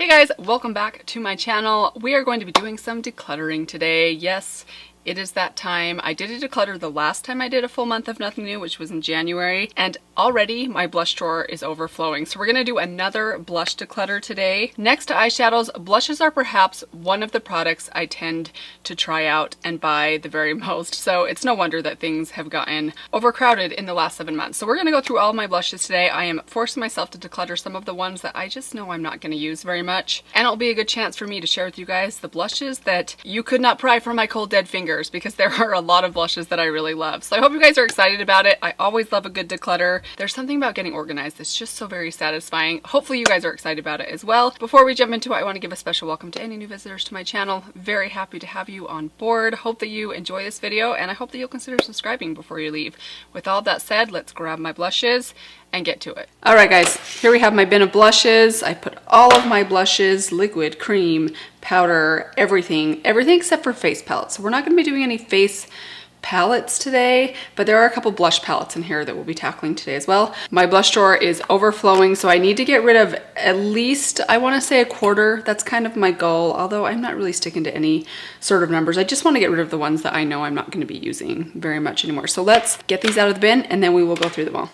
Hey guys, welcome back to my channel. We are going to be doing some decluttering today. Yes, it is that time. I did a declutter the last time I did a full month of nothing new, which was in January, and already my blush drawer is overflowing. So we're gonna do another blush declutter today. Next to eyeshadows, blushes are perhaps one of the products I tend to try out and buy the very most. So it's no wonder that things have gotten overcrowded in the last 7 months. So we're gonna go through all my blushes today. I am forcing myself to declutter some of the ones that I just know I'm not gonna use very much. And it'll be a good chance for me to share with you guys the blushes that you could not pry from my cold dead fingers, because there are a lot of blushes that I really love. So I hope you guys are excited about it. I always love a good declutter. There's something about getting organized that's just so very satisfying. Hopefully you guys are excited about it as well. Before we jump into it, I want to give a special welcome to any new visitors to my channel. Very happy to have you on board. Hope that you enjoy this video, and I hope that you'll consider subscribing before you leave. With all that said, let's grab my blushes and get to it. All right guys, here we have my bin of blushes. I put all of my blushes, liquid, cream, powder, everything except for face palettes. So we're not gonna be doing any face palettes today, but there are a couple blush palettes in here that we'll be tackling today as well. My blush drawer is overflowing, so I need to get rid of at least, I wanna say a quarter. That's kind of my goal, although I'm not really sticking to any sort of numbers. I just wanna get rid of the ones that I know I'm not gonna be using very much anymore. So let's get these out of the bin and then we will go through them all.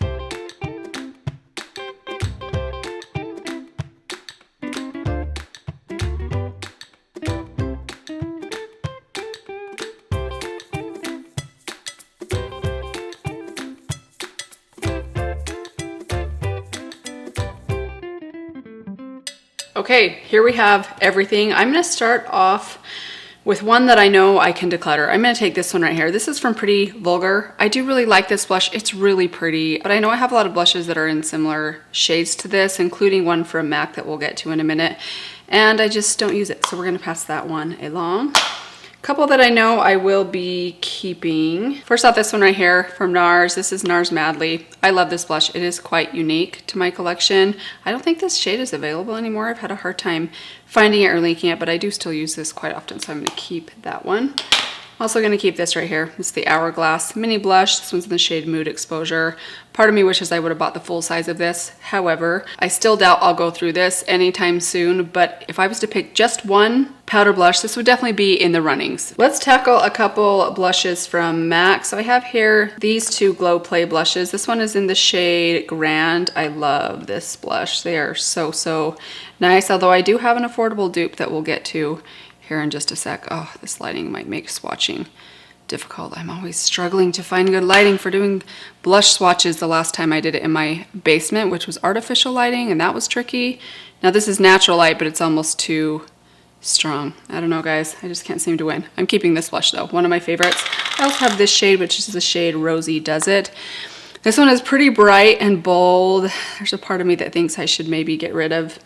Okay, here we have everything. I'm gonna start off with one that I know I can declutter. I'm gonna take this one right here. This is from Pretty Vulgar. I do really like this blush. It's really pretty, but I know I have a lot of blushes that are in similar shades to this, including one from MAC that we'll get to in a minute, and I just don't use it. So we're gonna pass that one along. Couple that I know I will be keeping. First off, this one right here from Nars. This is Nars Madly. I love this blush. It is quite unique to my collection. I don't think this shade is available anymore. I've had a hard time finding it or linking it, but I do still use this quite often, so I'm gonna keep that one. Also gonna keep this right here. It's the Hourglass Mini Blush. This one's in the shade Mood Exposure. Part of me wishes I would have bought the full size of this. However, I still doubt I'll go through this anytime soon, but if I was to pick just one powder blush, this would definitely be in the runnings. Let's tackle a couple blushes from MAC. So I have here these two Glow Play blushes. This one is in the shade Grand. I love this blush. They are so nice, although I do have an affordable dupe that we'll get to here in just a sec. Oh, this lighting might make swatching difficult. I'm always struggling to find good lighting for doing blush swatches. The last time I did it in my basement, which was artificial lighting, and that was tricky. Now this is natural light, but it's almost too strong. I don't know guys, I just can't seem to win. I'm keeping this blush though, one of my favorites. I also have this shade, which is the shade Rosie Does It. This one is pretty bright and bold. There's a part of me that thinks I should maybe get rid of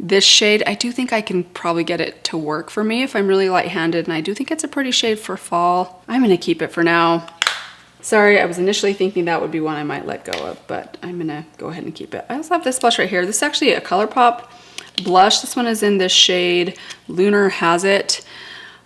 this shade. I do think I can probably get it to work for me if I'm really light-handed, and I do think it's a pretty shade for fall. I'm gonna keep it for now. Sorry, I was initially thinking that would be one I might let go of, but I'm gonna go ahead and keep it. I also have this blush right here. This is actually a ColourPop blush. This one is in the shade Lunar Has It.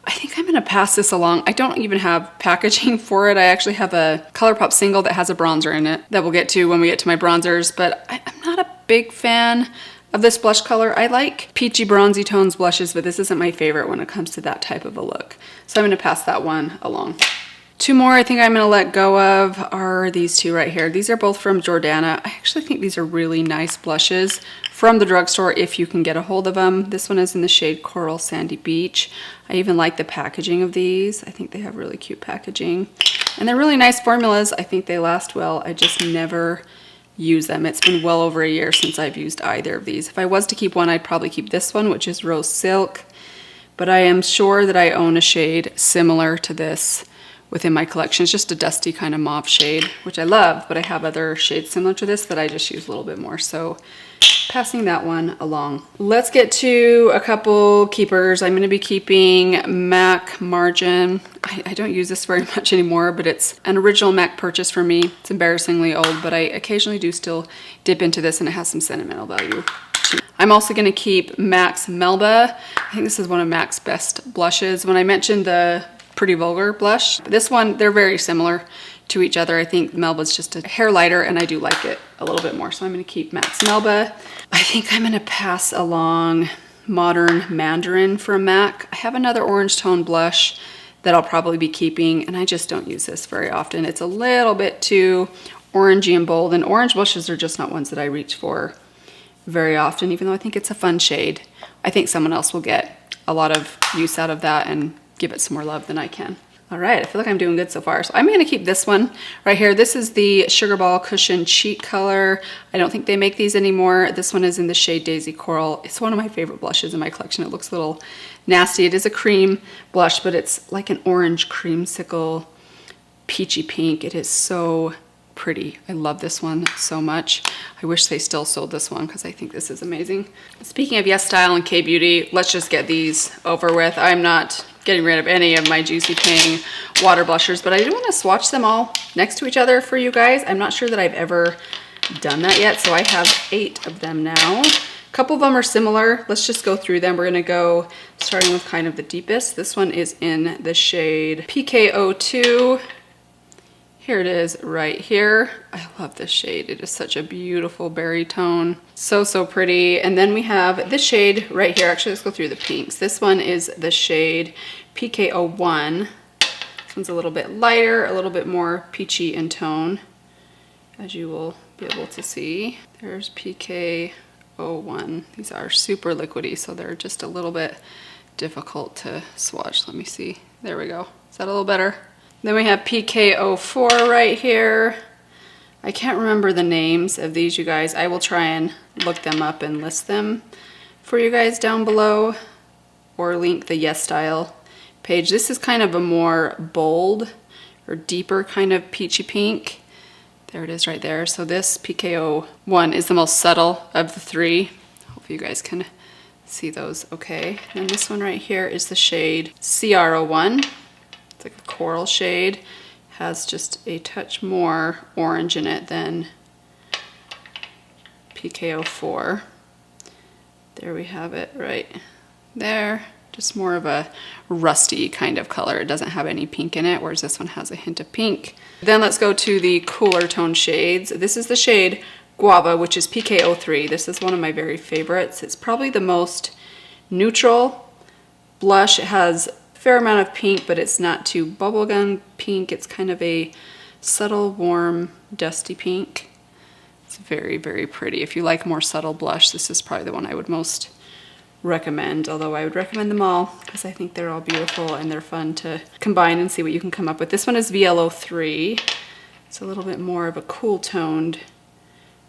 I think I'm gonna pass this along. I don't even have packaging for it. I actually have a ColourPop single that has a bronzer in it that we'll get to when we get to my bronzers, but I'm not a big fan of this blush color. I like peachy bronzy tones blushes, but this isn't my favorite when it comes to that type of a look. So I'm gonna pass that one along. Two more I think I'm gonna let go of are these two right here. These are both from Jordana. I actually think these are really nice blushes from the drugstore if you can get a hold of them. This one is in the shade Coral Sandy Beach. I even like the packaging of these. I think they have really cute packaging. And they're really nice formulas. I think they last well. I just never use them. It's been well over a year since I've used either of these. If I was to keep one, I'd probably keep this one, which is Rose Silk. But I am sure that I own a shade similar to this within my collection. It's just a dusty kind of mauve shade, which I love, but I have other shades similar to this that I just use a little bit more. So passing that one along. Let's get to a couple keepers. I'm gonna be keeping MAC Margin. I don't use this very much anymore, but it's an original MAC purchase for me. It's embarrassingly old, but I occasionally do still dip into this, and it has some sentimental value too. I'm also gonna keep MAC's Melba. I think this is one of MAC's best blushes. When I mentioned the Pretty Vulgar blush, this one, they're very similar to each other. I think Melba's just a hair lighter, and I do like it a little bit more, so I'm gonna keep MAC's Melba. I think I'm gonna pass along Modern Mandarin from MAC. I have another orange tone blush that I'll probably be keeping, and I just don't use this very often. It's a little bit too orangey and bold, and orange blushes are just not ones that I reach for very often, even though I think it's a fun shade. I think someone else will get a lot of use out of that and give it some more love than I can. All right, I feel like I'm doing good so far. So I'm gonna keep this one right here. This is the Sugar Ball Cushion Cheek Color. I don't think they make these anymore. This one is in the shade Daisy Coral. It's one of my favorite blushes in my collection. It looks a little nasty. It is a cream blush, but it's like an orange creamsicle peachy pink. It is so pretty. I love this one so much. I wish they still sold this one because I think this is amazing. Speaking of Yes Style and K-Beauty, let's just get these over with. I'm not getting rid of any of my Juicy Pang water blushers, but I do want to swatch them all next to each other for you guys. I'm not sure that I've ever done that yet, so I have 8 of them now. A couple of them are similar. Let's just go through them. We're gonna go starting with kind of the deepest. This one is in the shade PK02. Here it is right here. I love this shade. It is such a beautiful berry tone. So, so pretty. And then we have this shade right here. Actually, let's go through the pinks. This one is the shade PK01. This one's a little bit lighter, a little bit more peachy in tone, as you will be able to see. There's PK01. These are super liquidy, so they're just a little bit difficult to swatch. Let me see. There we go. Is that a little better? Then we have PK04 right here. I can't remember the names of these, you guys. I will try and look them up and list them for you guys down below, or link the Yes Style page. This is kind of a more bold or deeper kind of peachy pink. There it is right there. So this PK01 is the most subtle of the 3. Hope you guys can see those okay. And this one right here is the shade CR01. Like a coral shade, has just a touch more orange in it than PK04. There we have it right there. Just more of a rusty kind of color. It doesn't have any pink in it, whereas this one has a hint of pink. Then let's go to the cooler tone shades. This is the shade Guava, which is PK03. This is one of my very favorites. It's probably the most neutral blush. It has fair amount of pink, but it's not too bubblegum pink. It's kind of a subtle, warm, dusty pink. It's very, very pretty. If you like more subtle blush, this is probably the one I would most recommend, although I would recommend them all because I think they're all beautiful and they're fun to combine and see what you can come up with. This one is VL03. It's a little bit more of a cool toned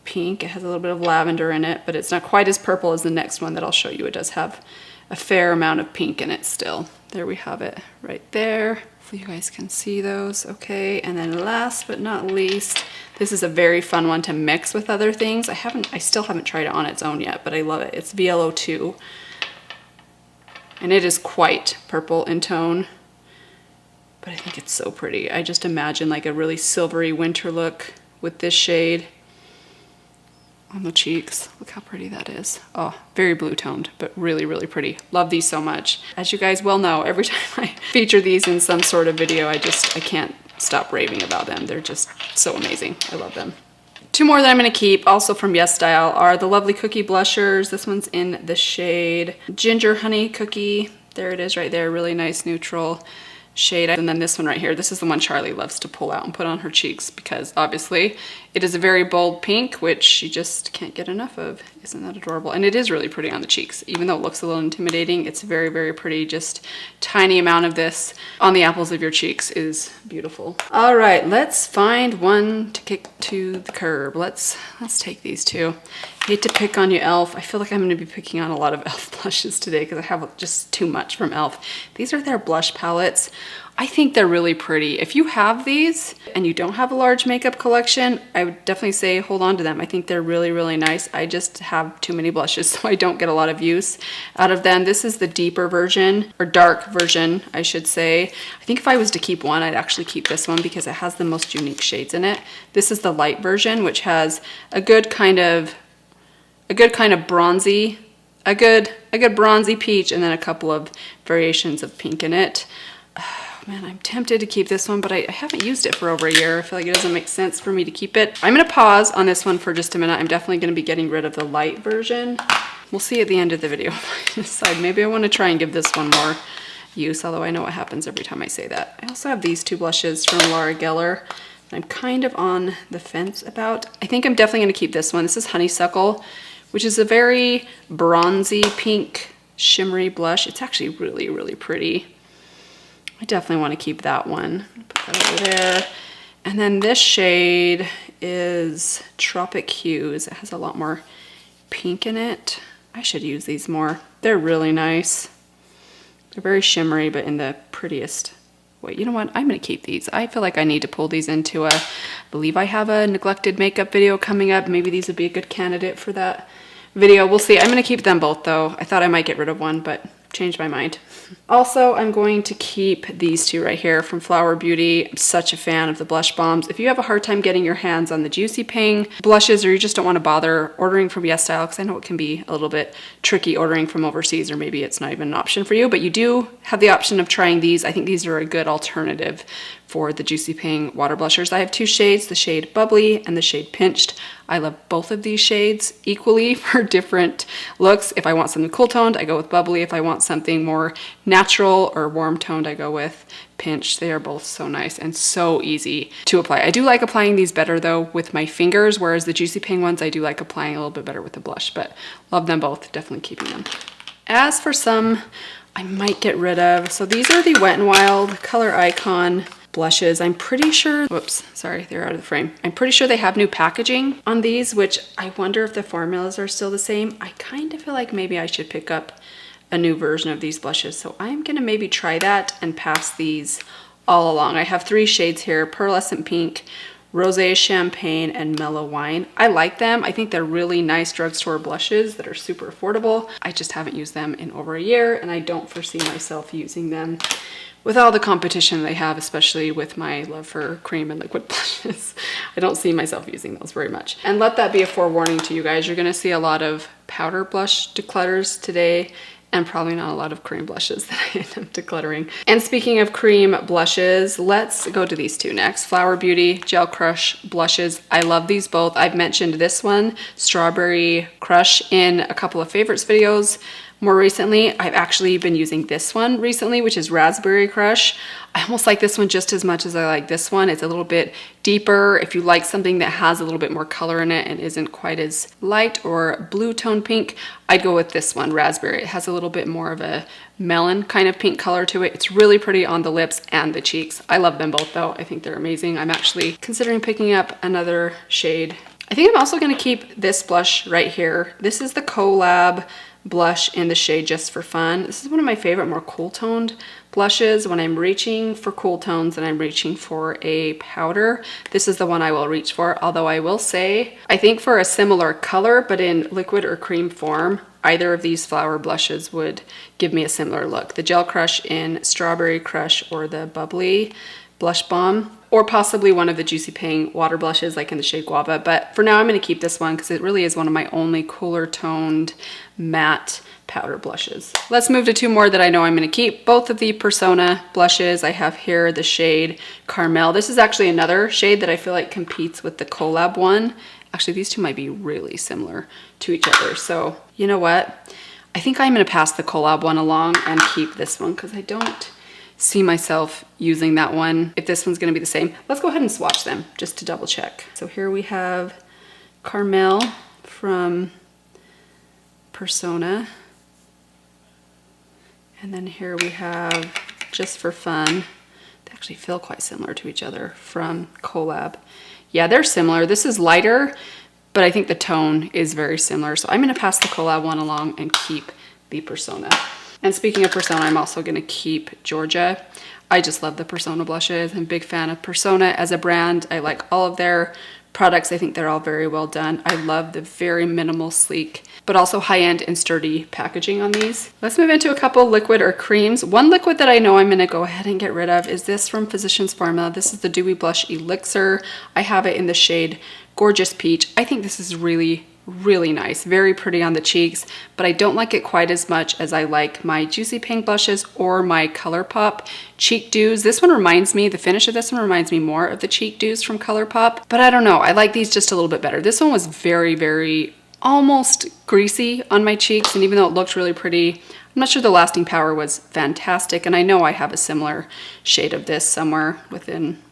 pink. It has a little bit of lavender in it, but it's not quite as purple as the next one that I'll show you. It does have a fair amount of pink in it still. There we have it right there. Hopefully you guys can see those okay. And then last but not least, this is a very fun one to mix with other things. I still haven't tried it on its own yet, but I love it. It's VL02. And it is quite purple in tone, but I think it's so pretty. I just imagine like a really silvery winter look with this shade on the cheeks. Look how pretty that is. Oh, very blue toned, but really, really pretty. Love these so much. As you guys well know, every time I feature these in some sort of video, I can't stop raving about them. They're just so amazing. I love them. 2 more that I'm gonna keep, also from Yes Style, are the Lovely Cookie blushers. This one's in the shade Ginger Honey Cookie. There it is right there, really nice neutral shade. And then this one right here, this is the one Charlie loves to pull out and put on her cheeks because obviously it is a very bold pink, which she just can't get enough of. Isn't that adorable? And it is really pretty on the cheeks. Even though it looks a little intimidating, it's very, very pretty. Just tiny amount of this on the apples of your cheeks is beautiful. All right, let's find one to kick to the curb. Let's take these 2. Hate to pick on you, e.l.f. I feel like I'm going to be picking on a lot of e.l.f. blushes today because I have just too much from e.l.f. These are their blush palettes. I think they're really pretty. If you have these and you don't have a large makeup collection, I would definitely say hold on to them. I think they're really, really nice. I just have too many blushes, so I don't get a lot of use out of them. This is the deeper version, or dark version, I should say. I think if I was to keep one, I'd actually keep this one because it has the most unique shades in it. This is the light version, which has a good kind of bronzy, a good bronzy peach, and then a couple of variations of pink in it. Man, I'm tempted to keep this one, but I haven't used it for over a year. I feel like it doesn't make sense for me to keep it. I'm gonna pause on this one for just a minute. I'm definitely gonna be getting rid of the light version We'll see at the end of the video. Decide, maybe I want to try and give this one more use, although I know what happens every time I say that. I also have these two blushes from Laura Geller. I'm kind of on the fence about. I think I'm definitely going to keep this one. This is Honeysuckle, which is a very bronzy pink shimmery blush. It's actually really, really pretty. I definitely want to keep that one. Put that over there. And then this shade is Tropic Hues. It has a lot more pink in it. I should use these more. They're really nice. They're very shimmery, but in the prettiest way. You know what? I'm going to keep these. I feel like I need to pull these into I believe I have a neglected makeup video coming up. Maybe these would be a good candidate for that video. We'll see. I'm going to keep them both though. I thought I might get rid of one, but changed my mind. Also, I'm going to keep these two right here from Flower Beauty. I'm such a fan of the blush bombs. If you have a hard time getting your hands on the Juicy Ping blushes, or you just don't want to bother ordering from YesStyle, because I know it can be a little bit tricky ordering from overseas, or maybe it's not even an option for you, but you do have the option of trying these. I think these are a good alternative for the Juicy Ping water blushers. I have two shades, the shade Bubbly and the shade Pinched. I love both of these shades equally for different looks. If I want something cool toned, I go with Bubbly. If I want something more natural or warm toned, I go with Pinched. They are both so nice and so easy to apply. I do like applying these better though with my fingers, whereas the Juicy Ping ones I do like applying a little bit better with the blush, but love them both, definitely keeping them. As for some I might get rid of, so these are the Wet n Wild Color Icon blushes. I'm pretty sure, whoops, sorry, they're out of the frame. I'm pretty sure they have new packaging on these, which I wonder if the formulas are still the same. I kind of feel like maybe I should pick up a new version of these blushes. So I'm gonna maybe try that and pass these all along. I have three shades here: Pearlescent Pink, Rosé Champagne, and Mellow Wine. I like them. I think they're really nice drugstore blushes that are super affordable. I just haven't used them in over a year, and I don't foresee myself using them with all the competition they have, especially with my love for cream and liquid blushes. I don't see myself using those very much. And let that be a forewarning to you guys. You're gonna see a lot of powder blush declutters today, and probably not a lot of cream blushes that I end up decluttering. And speaking of cream blushes, let's go to these two next. Flower Beauty Gel Crush blushes. I love these both. I've mentioned this one, Strawberry Crush, in a couple of favorites videos. More recently, I've actually been using this one recently, which is Raspberry Crush. I almost like this one just as much as I like this one. It's a little bit deeper. If you like something that has a little bit more color in it and isn't quite as light or blue tone pink, I'd go with this one, Raspberry. It has a little bit more of a melon kind of pink color to it. It's really pretty on the lips and the cheeks. I love them both though. I think they're amazing. I'm actually considering picking up another shade. I think I'm also gonna keep this blush right here. This is the Collab blush in the shade Just for Fun. This is one of my favorite more cool toned blushes. When I'm reaching for cool tones and I'm reaching for a powder, this is the one I will reach for. Although I will say, I think for a similar color but in liquid or cream form, either of these flower blushes would give me a similar look. The Gel Crush in Strawberry Crush, or the Bubbly Blush Bomb, or possibly one of the Juicy Ping water blushes like in the shade Guava. But for now I'm going to keep this one because it really is one of my only cooler toned matte powder blushes. Let's move to two more that I know I'm going to keep. Both of the Persona blushes. I have here the shade Carmel. This is actually another shade that I feel like competes with the Collab one. Actually, these two might be really similar to each other. So you know what? I think I'm going to pass the Collab one along and keep this one because I don't see myself using that one. If this one's going to be the same, let's go ahead and swatch them just to double check. So here we have Carmel from Persona, and then here we have Just for Fun. They actually feel quite similar to each other, from Collab. Yeah, they're similar. This is lighter, but I think the tone is very similar. So I'm going to pass the Collab one along and keep the Persona. And speaking of Persona, I'm also going to keep Georgia. I just love the Persona blushes. I'm a big fan of Persona as a brand. I like all of their products. I think they're all very well done. I love the very minimal, sleek, but also high-end and sturdy packaging on these. Let's move into a couple liquid or creams. One liquid that I know I'm going to go ahead and get rid of is this from Physicians Formula. This is the Dewy Blush Elixir. I have it in the shade Gorgeous Peach. I think this is really nice, very pretty on the cheeks, but I don't like it quite as much as I like my Juicy Pink blushes or my ColourPop Cheek Dews. This one reminds me, the finish of this one reminds me more of the Cheek Dews from ColourPop, but I don't know, I like these just a little bit better. This one was very almost greasy on my cheeks, and even though it looked really pretty, I'm not sure the lasting power was fantastic, and I know I have a similar shade of this somewhere within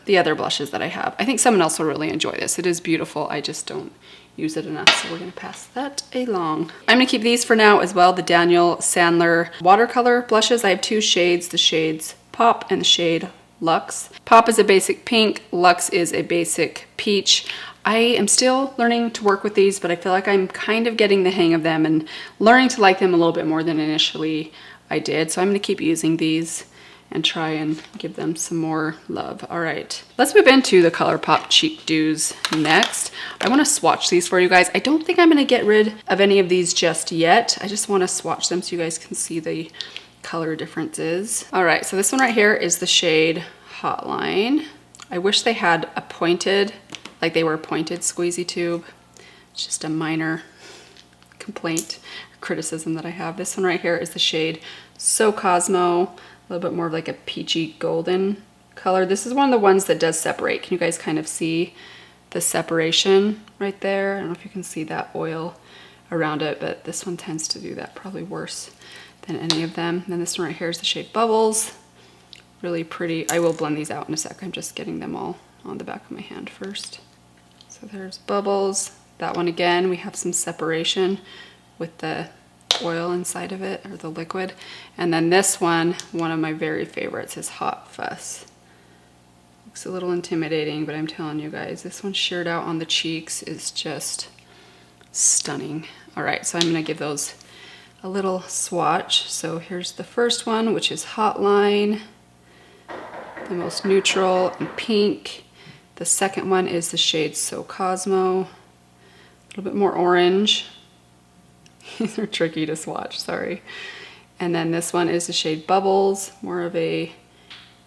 the other blushes that I have. I think someone else will really enjoy this. It is beautiful, I just don't use it enough, so we're gonna pass that along. I'm gonna keep these for now as well, the Daniel Sandler watercolor blushes. I have two shades, the shades Pop and the shade Lux. Pop is a basic pink, Lux is a basic peach. I am still learning to work with these, but I feel like I'm kind of getting the hang of them and learning to like them a little bit more than initially I did. So I'm gonna keep using these and try and give them some more love. All right, let's move into the ColourPop Cheek Dews next. I wanna swatch these for you guys. I don't think I'm gonna get rid of any of these just yet. I just wanna swatch them so you guys can see the color differences. All right, so this one right here is the shade Hotline. I wish they had a pointed, like they were a pointed squeezy tube. It's just a minor complaint or criticism that I have. This one right here is the shade So Cosmo, a little bit more of like a peachy golden color. This is one of the ones that does separate. Can you guys kind of see the separation right there? I don't know if you can see that oil around it, but this one tends to do that probably worse than any of them. And then this one right here is the shade Bubbles. Really pretty. I will blend these out in a sec. I'm just getting them all on the back of my hand first. So there's Bubbles. That one again, we have some separation with the oil inside of it, or the liquid. And then this one of my very favorites is Hot Fuss. Looks a little intimidating, but I'm telling you guys, this one sheared out on the cheeks is just stunning. All right, so I'm gonna give those a little swatch. So here's the first one, which is Hotline, the most neutral and pink. The second one is the shade So Cosmo, a little bit more orange. These are tricky to swatch, sorry. And then this one is the shade Bubbles, more of a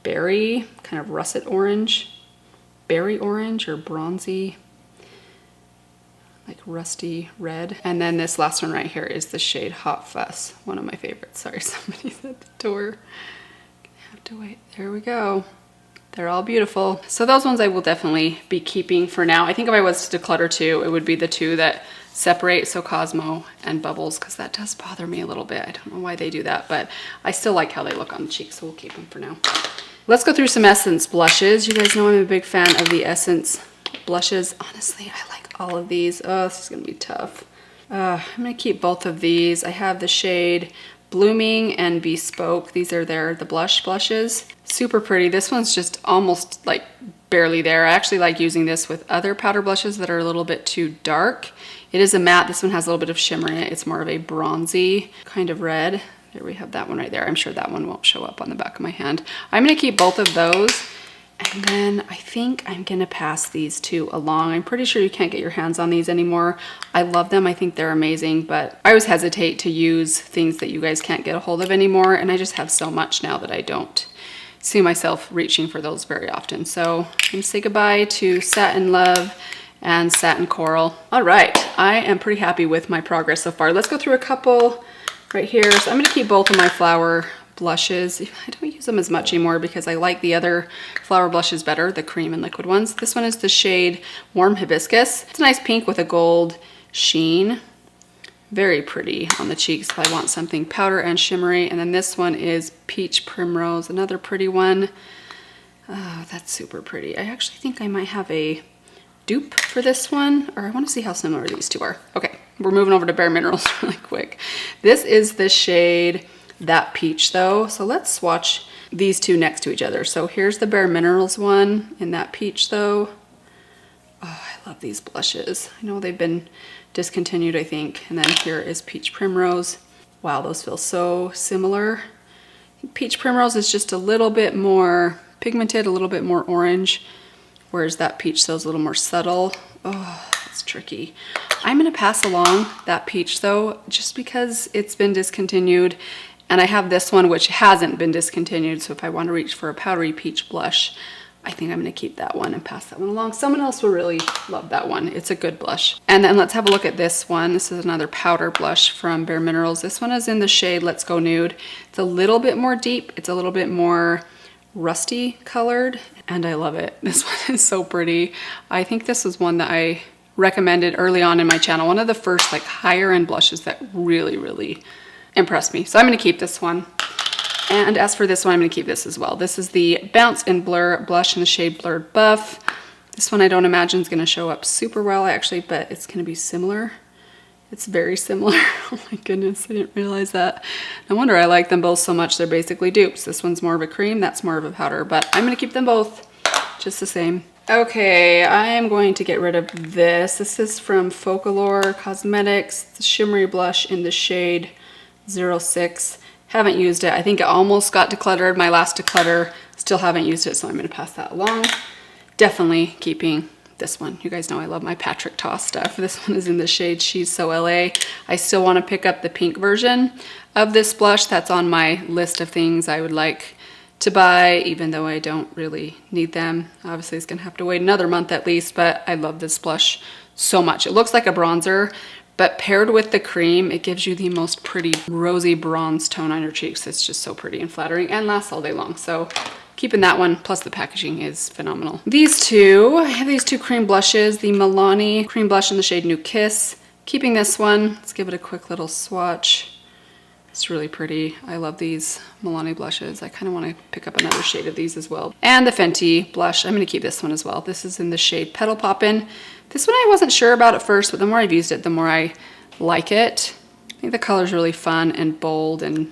berry, kind of russet orange, berry orange or bronzy, like rusty red. And then this last one right here is the shade Hot Fuss, one of my favorites. Sorry, somebody's at the door. I have to wait. There we go. They're all beautiful. So those ones I will definitely be keeping for now. I think if I was to declutter too, it would be the two that separate, So Cosmo and Bubbles, because that does bother me a little bit. I don't know why they do that, but I still like how they look on the cheeks, so we'll keep them for now. Let's go through some Essence blushes. You guys know I'm a big fan of the Essence blushes. Honestly, I like all of these. Oh, this is gonna be tough. I'm gonna keep both of these. I have the shade Blooming and Bespoke. These are the blush blushes. Super pretty. This one's just almost like barely there. I actually like using this with other powder blushes that are a little bit too dark. It is a matte. This one has a little bit of shimmer in it. It's more of a bronzy kind of red. There we have that one right there. I'm sure that one won't show up on the back of my hand. I'm gonna keep both of those. And then I think I'm gonna pass these two along. I'm pretty sure you can't get your hands on these anymore. I love them, I think they're amazing, but I always hesitate to use things that you guys can't get a hold of anymore, and I just have so much now that I don't see myself reaching for those very often. So I'm gonna say goodbye to Satin Love and Satin Coral. All right, I am pretty happy with my progress so far. Let's go through a couple right here. So I'm gonna keep both of my flower blushes. I don't use them as much anymore because I like the other flower blushes better, the cream and liquid ones. This one is the shade Warm Hibiscus. It's a nice pink with a gold sheen. Very pretty on the cheeks if I want something powder and shimmery. And then this one is Peach Primrose, another pretty one. Oh, that's super pretty. I actually think I might have a dupe for this one, or I want to see how similar these two are. Okay, we're moving over to Bare Minerals really quick. This is the shade That Peach though. So let's swatch these two next to each other. So here's the Bare Minerals one in That Peach though. Oh, I love these blushes. I know they've been discontinued, I think. And then here is Peach Primrose. Wow, those feel so similar. Peach Primrose is just a little bit more pigmented, a little bit more orange, whereas That Peach though is a little more subtle. Oh, that's tricky. I'm gonna pass along That Peach though, just because it's been discontinued. And I have this one which hasn't been discontinued, so if I want to reach for a powdery peach blush, I think I'm gonna keep that one and pass that one along. Someone else will really love that one. It's a good blush. And then let's have a look at this one. This is another powder blush from Bare Minerals. This one is in the shade Let's Go Nude. It's a little bit more deep. It's a little bit more rusty colored, and I love it. This one is so pretty. I think this is one that I recommended early on in my channel. One of the first like higher end blushes that really impressed me. So I'm gonna keep this one. And as for this one, I'm gonna keep this as well. This is the Bounce and Blur blush in the shade Blurred Buff. This one I don't imagine is gonna show up super well. I actually bet it's gonna be similar. It's very similar. Oh my goodness, I didn't realize that. No wonder I like them both so much. They're basically dupes. This one's more of a cream, that's more of a powder, but I'm gonna keep them both just the same. Okay, I am going to get rid of this. This is from Folklore Cosmetics, the shimmery blush in the shade 06. Haven't used it. I think it almost got decluttered, my last declutter. Still haven't used it, so I'm gonna pass that along. Definitely keeping this one. You guys know I love my Patrick Ta stuff. This one is in the shade She's So LA. I still want to pick up the pink version of this blush. That's on my list of things I would like to buy, even though I don't really need them. Obviously, it's gonna have to wait another month at least, but I love this blush so much. It looks like a bronzer, but paired with the cream, it gives you the most pretty rosy bronze tone on your cheeks. It's just so pretty and flattering and lasts all day long. So keeping that one, plus the packaging is phenomenal. These two, I have these two cream blushes, the Milani cream blush in the shade New Kiss. Keeping this one, let's give it a quick little swatch. It's really pretty. I love these Milani blushes. I kind of want to pick up another shade of these as well. And the Fenty blush, I'm gonna keep this one as well. This is in the shade Petal Poppin'. This one I wasn't sure about at first, but the more I've used it, the more I like it. I think the color's really fun and bold and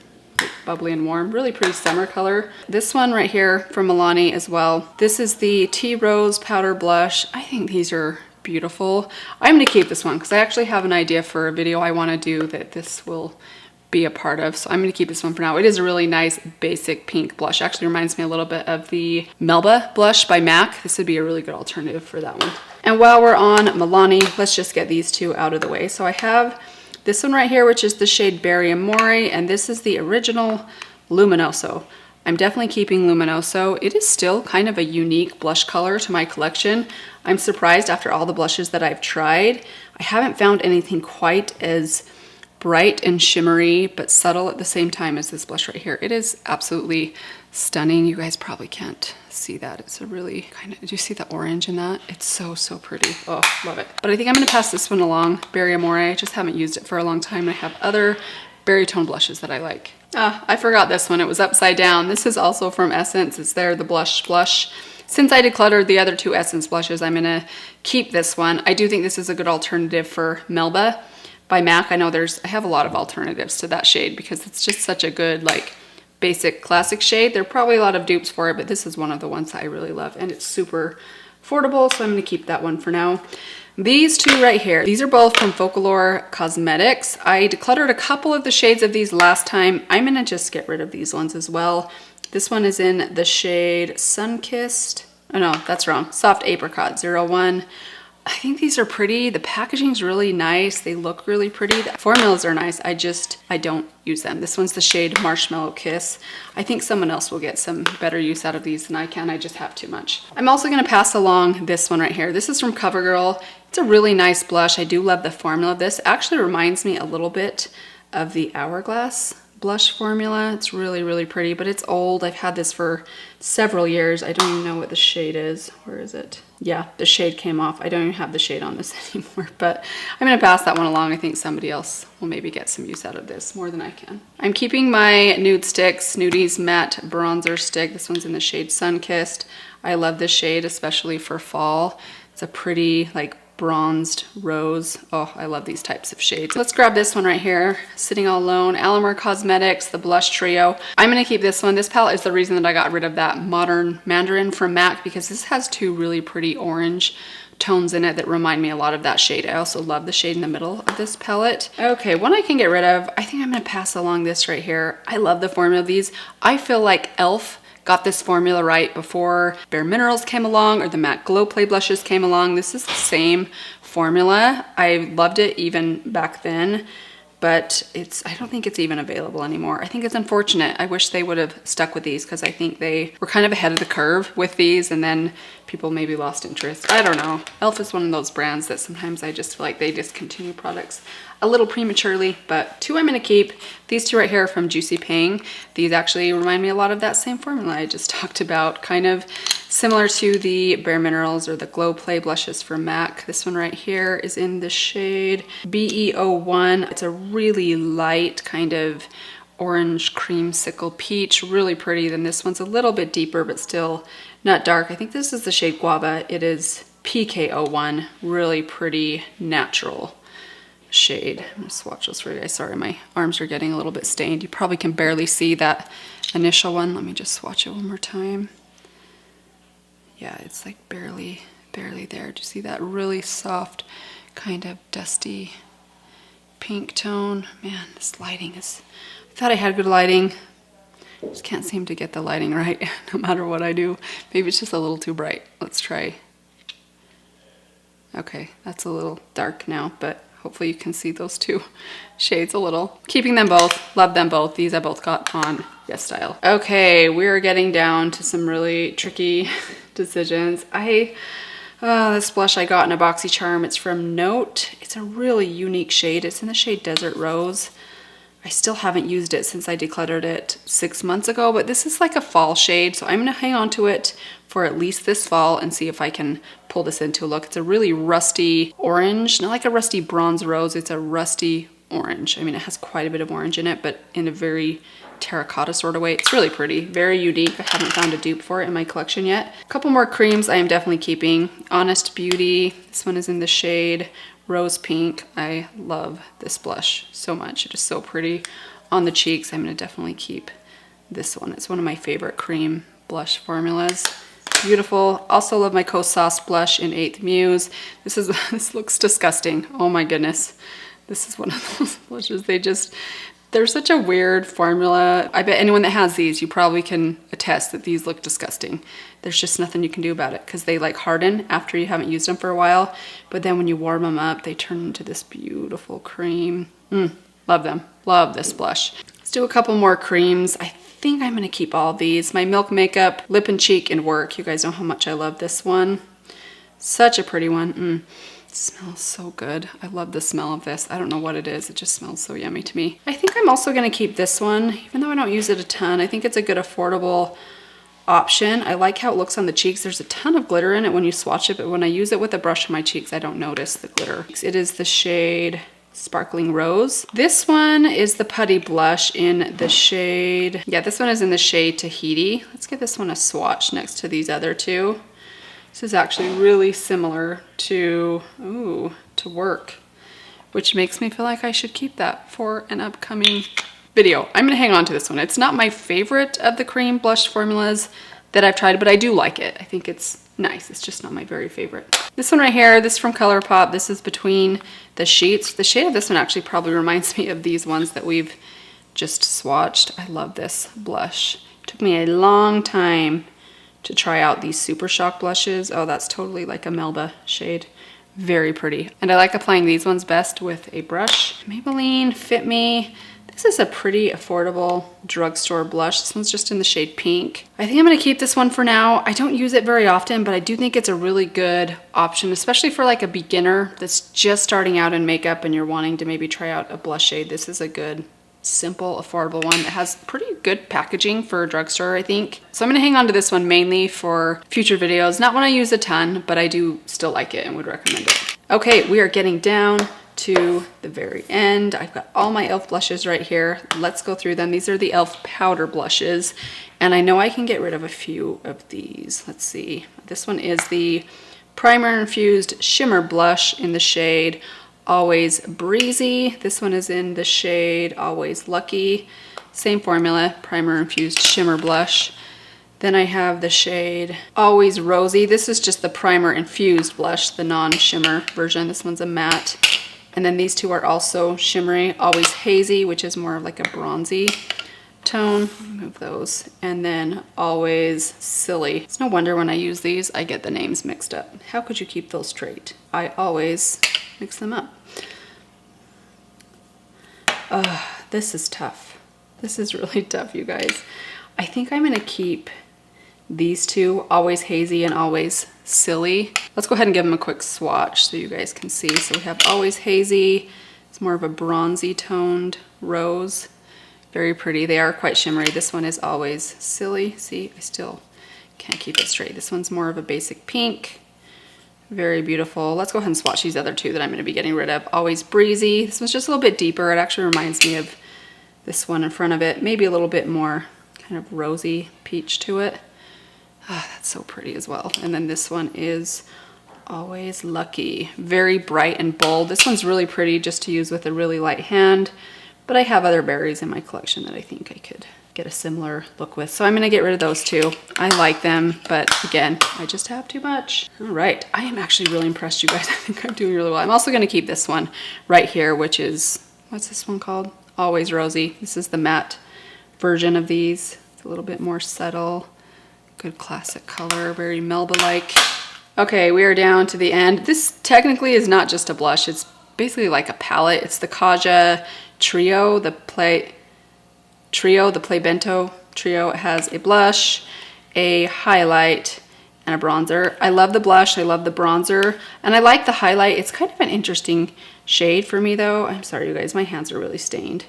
bubbly and warm. Really pretty summer color. This one right here from Milani as well. This is the Tea Rose Powder Blush. I think these are beautiful. I'm gonna keep this one because I actually have an idea for a video I want to do that this will be a part of. So I'm gonna keep this one for now. It is a really nice basic pink blush. Actually reminds me a little bit of the Melba blush by MAC. This would be a really good alternative for that one. And while we're on Milani, let's just get these two out of the way. So I have this one right here, which is the shade Berry Amore, and this is the original Luminoso. I'm definitely keeping Luminoso. It is still kind of a unique blush color to my collection. I'm surprised after all the blushes that I've tried. I haven't found anything quite as bright and shimmery, but subtle at the same time as this blush right here. It is absolutely stunning. You guys probably can't see that. It's a really kind of, do you see the orange in that? It's so pretty. Oh, love it. But I think I'm gonna pass this one along, Berry Amore. I just haven't used it for a long time. I have other berry tone blushes that I like. I forgot this one. It was upside down. This is also from Essence. It's the blush. Since I decluttered the other two Essence blushes, I'm gonna keep this one. I do think this is a good alternative for Melba by MAC. I know I have a lot of alternatives to that shade because it's just such a good, like, basic classic shade. There are probably a lot of dupes for it, but this is one of the ones that I really love, and it's super affordable, so I'm gonna keep that one for now. These two right here, these are both from Folklore Cosmetics. I decluttered a couple of the shades of these last time. I'm gonna just get rid of these ones as well. This one is in the shade Sunkissed. Oh no, that's wrong. Soft Apricot 01. I think these are pretty. The packaging's really nice. They look really pretty. The formulas are nice. I don't use them. This one's the shade Marshmallow Kiss. I think someone else will get some better use out of these than I can. I just have too much. I'm also gonna pass along this one right here. This is from CoverGirl. It's a really nice blush. I do love the formula of this. It actually reminds me a little bit of the Hourglass blush formula. It's really pretty, but it's old. I've had this for several years. I don't even know what the shade is. Where is it? Yeah, the shade came off. I don't even have the shade on this anymore, but I'm gonna pass that one along. I think somebody else will maybe get some use out of this more than I can. I'm keeping my Nude Sticks, Nudie's Matte Bronzer Stick. This one's in the shade Sunkissed. I love this shade, especially for fall. It's a pretty, like, bronzed rose. Oh, I love these types of shades. Let's grab this one right here, Sitting All Alone, Alamar Cosmetics, the Blush Trio. I'm gonna keep this one. This palette is the reason that I got rid of that Modern Mandarin from MAC, because this has two really pretty orange tones in it that remind me a lot of that shade. I also love the shade in the middle of this palette. Okay, one I can get rid of, I think I'm gonna pass along this right here. I love the formula of these. I feel like e.l.f. got this formula right before Bare Minerals came along or the MAC Glow Play blushes came along. This is the same formula. I loved it even back then, but I don't think it's even available anymore. I think it's unfortunate. I wish they would have stuck with these because I think they were kind of ahead of the curve with these, and then people maybe lost interest. I don't know. e.l.f. is one of those brands that sometimes I just feel like they discontinue products a little prematurely, but two I'm gonna keep. These two right here are from Juicy Ping. These actually remind me a lot of that same formula I just talked about. Kind of Similar to the Bare Minerals or the Glow Play blushes from MAC. This one right here is in the shade BE01. It's a really light kind of orange creamsicle peach, really pretty. Then this one's a little bit deeper, but still not dark. I think this is the shade Guava. It is PK01, really pretty natural shade. I'm gonna swatch those for you guys. Sorry, my arms are getting a little bit stained. You probably can barely see that initial one. Let me just swatch it one more time. Yeah, it's like barely there. Do you see that really soft, kind of dusty pink tone? Man, this lighting is, I thought I had good lighting. Just can't seem to get the lighting right no matter what I do. Maybe it's just a little too bright. Let's try. Okay, that's a little dark now, but hopefully you can see those two shades a little. Keeping them both, love them both. These I both got on Yes Style. Okay, we're getting down to some really tricky decisions. This blush I got in a BoxyCharm. It's from Note. It's a really unique shade. It's in the shade Desert Rose. I still haven't used it since I decluttered it 6 months ago, but this is like a fall shade, so I'm gonna hang on to it for at least this fall and see if I can pull this into a look. It's a really rusty orange, not like a rusty bronze rose, it's a rusty orange. I mean, it has quite a bit of orange in it, but in a very terracotta sort of way. It's really pretty, very unique. I haven't found a dupe for it in my collection yet. A couple more creams I am definitely keeping. Honest Beauty, this one is in the shade Rose Pink. I love this blush so much. It is so pretty on the cheeks. I'm gonna definitely keep this one. It's one of my favorite cream blush formulas. Beautiful. Also love my Coast Sauce blush in 8th Muse. This looks disgusting. Oh my goodness. This is one of those blushes. They're such a weird formula. I bet anyone that has these, you probably can attest that these look disgusting. There's just nothing you can do about it because they like harden after you haven't used them for a while. But then when you warm them up, they turn into this beautiful cream. Love them. Love this blush. Let's do a couple more creams. I think I'm gonna keep all of these. My Milk Makeup Lip and Cheek in Work. You guys know how much I love this one. Such a pretty one. It smells so good. I love the smell of this. I don't know what it is. It just smells so yummy to me. I think I'm also gonna keep this one, even though I don't use it a ton. I think it's a good affordable option. I like how it looks on the cheeks. There's a ton of glitter in it when you swatch it, but when I use it with a brush on my cheeks, I don't notice the glitter. It is the shade Sparkling Rose. This one is the Putty blush in the shade, yeah, this one is in the shade Tahiti. Let's give this one a swatch next to these other two. This is actually really similar to Work, which makes me feel like I should keep that for an upcoming video. I'm gonna hang on to this one. It's not my favorite of the cream blush formulas that I've tried, but I do like it. I think it's nice. It's just not my very favorite. This one right here, this is from ColourPop. This is Between the Sheets. The shade of this one actually probably reminds me of these ones that we've just swatched. I love this blush. It took me a long time to try out these Super Shock blushes. Oh, that's totally like a Melba shade. Very pretty. And I like applying these ones best with a brush. Maybelline Fit Me. This is a pretty affordable drugstore blush. This one's just in the shade Pink. I think I'm gonna keep this one for now. I don't use it very often, but I do think it's a really good option, especially for like a beginner that's just starting out in makeup and you're wanting to maybe try out a blush shade. This is a good, simple, affordable one that has pretty good packaging for a drugstore, I think. So I'm gonna hang on to this one mainly for future videos. Not when I use a ton, but I do still like it and would recommend it. Okay, we are getting down to the very end. I've got all my e.l.f. blushes right here. Let's go through them. These are the e.l.f. powder blushes, and I know I can get rid of a few of these. Let's see. This one is the Primer Infused Shimmer Blush in the shade Always Breezy. This one is in the shade Always Lucky. Same formula, Primer Infused Shimmer Blush. Then I have the shade Always Rosy. This is just the Primer Infused blush, the non-shimmer version. This one's a matte. And then these two are also shimmery. Always Hazy, which is more of like a bronzy tone. Remove those. And then Always Silly. It's no wonder when I use these, I get the names mixed up. How could you keep those straight? I always mix them up. This is tough. This is really tough, you guys. I think I'm gonna keep these two, Always Hazy and Always Silly. Let's go ahead and give them a quick swatch so you guys can see. So we have Always Hazy. It's more of a bronzy toned rose. Very pretty. They are quite shimmery. This one is Always Silly. See, I still Can't keep it straight. This one's more of a basic pink. Very beautiful. Let's go ahead and swatch these other two that I'm going to be getting rid of. Always Breezy. This one's just a little bit deeper. It actually reminds me of this one in front of it. Maybe a little bit more kind of rosy peach to it. Ah, that's so pretty as well. And then this one is Always Lucky. Very bright and bold. This one's really pretty just to use with a really light hand. But I have other berries in my collection that I think I could get a similar look with. So I'm gonna get rid of those two. I like them, but again, I just have too much. All right, I am actually really impressed, you guys. I think I'm doing really well. I'm also gonna keep this one right here, which is, what's this one called? Always Rosy. This is the matte version of these. It's a little bit more subtle. Good classic color, very Melba-like. Okay, we are down to the end. This technically is not just a blush. It's basically like a palette. It's the Kaja Trio, the Play Bento Trio. It has a blush, a highlight, and a bronzer. I love the blush, I love the bronzer, and I like the highlight. It's kind of an interesting shade for me though. I'm sorry you guys, my hands are really stained. It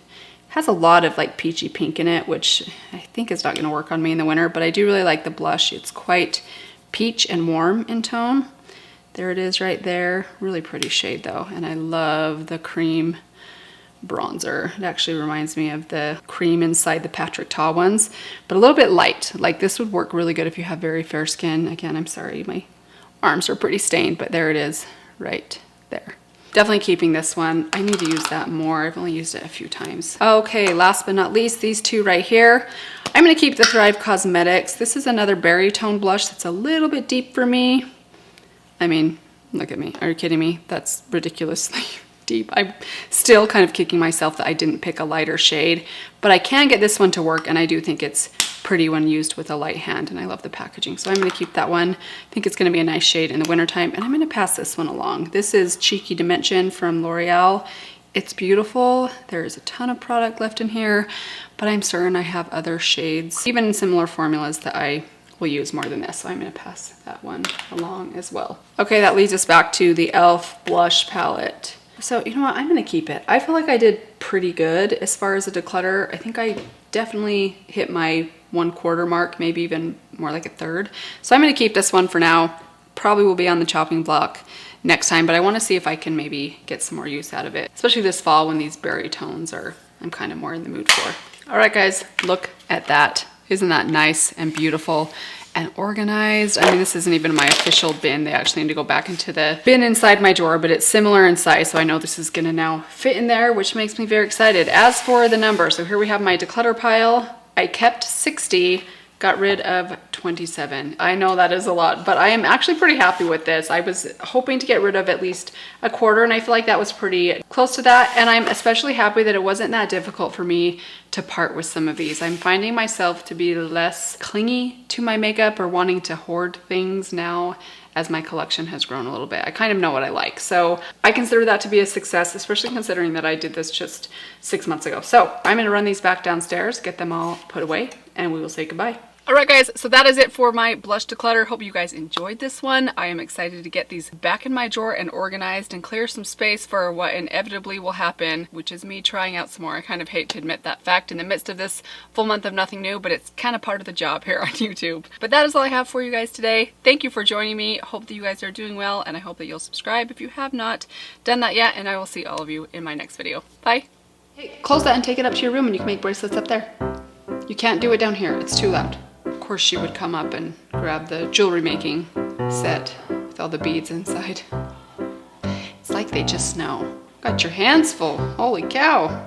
has a lot of like peachy pink in it, which I think is not gonna work on me in the winter, but I do really like the blush. It's quite peach and warm in tone. There it is right there. Really pretty shade though, and I love the cream bronzer. It actually reminds me of the cream inside the Patrick Ta ones, but a little bit light. Like this would work really good if you have very fair skin. Again, I'm sorry, my arms are pretty stained, but there it is right there. Definitely keeping this one. I need to use that more. I've only used it a few times. Okay, last but not least, these two right here. I'm gonna keep the Thrive Cosmetics. This is another berry tone blush that's a little bit deep for me. I mean, look at me. Are you kidding me? That's ridiculously deep. I'm still kind of kicking myself that I didn't pick a lighter shade, but I can get this one to work, and I do think it's pretty when used with a light hand, and I love the packaging. So I'm gonna keep that one. I think it's gonna be a nice shade in the wintertime, and I'm gonna pass this one along. This is Cheeky Dimension from L'Oreal. It's beautiful. There's a ton of product left in here, but I'm certain I have other shades, even similar formulas that I will use more than this. So I'm gonna pass that one along as well. Okay, that leads us back to the e.l.f. blush palette. So you know what, I'm gonna keep it. I feel like I did pretty good as far as a declutter. I think I definitely hit my 1/4 mark, maybe even more like a third. So I'm gonna keep this one for now. Probably will be on the chopping block next time, but I wanna see if I can maybe get some more use out of it, especially this fall when these berry tones are, I'm kind of more in the mood for. All right guys, look at that. Isn't that nice and beautiful and organized? I mean, this isn't even my official bin. They actually need to go back into the bin inside my drawer, but it's similar in size, so I know this is gonna now fit in there, which makes me very excited. As for the number, so here we have my declutter pile. I kept 60, got rid of 27. I know that is a lot, but I am actually pretty happy with this. I was hoping to get rid of at least a quarter, and I feel like that was pretty close to that. And I'm especially happy that it wasn't that difficult for me to part with some of these. I'm finding myself to be less clingy to my makeup or wanting to hoard things now as my collection has grown a little bit. I kind of know what I like. So I consider that to be a success, especially considering that I did this just 6 months ago. So I'm gonna run these back downstairs, get them all put away, and we will say goodbye. All right guys, so that is it for my blush declutter. Hope you guys enjoyed this one. I am excited to get these back in my drawer and organized and clear some space for what inevitably will happen, which is me trying out some more. I kind of hate to admit that fact in the midst of this full month of nothing new, but it's kind of part of the job here on YouTube. But that is all I have for you guys today. Thank you for joining me. Hope that you guys are doing well, and I hope that you'll subscribe if you have not done that yet, and I will see all of you in my next video. Bye. Hey, close that and take it up to your room and you can make bracelets up there. You can't do it down here, it's too loud. Of course she would come up and grab the jewelry making set with all the beads inside. It's like they just know. Got your hands full, holy cow.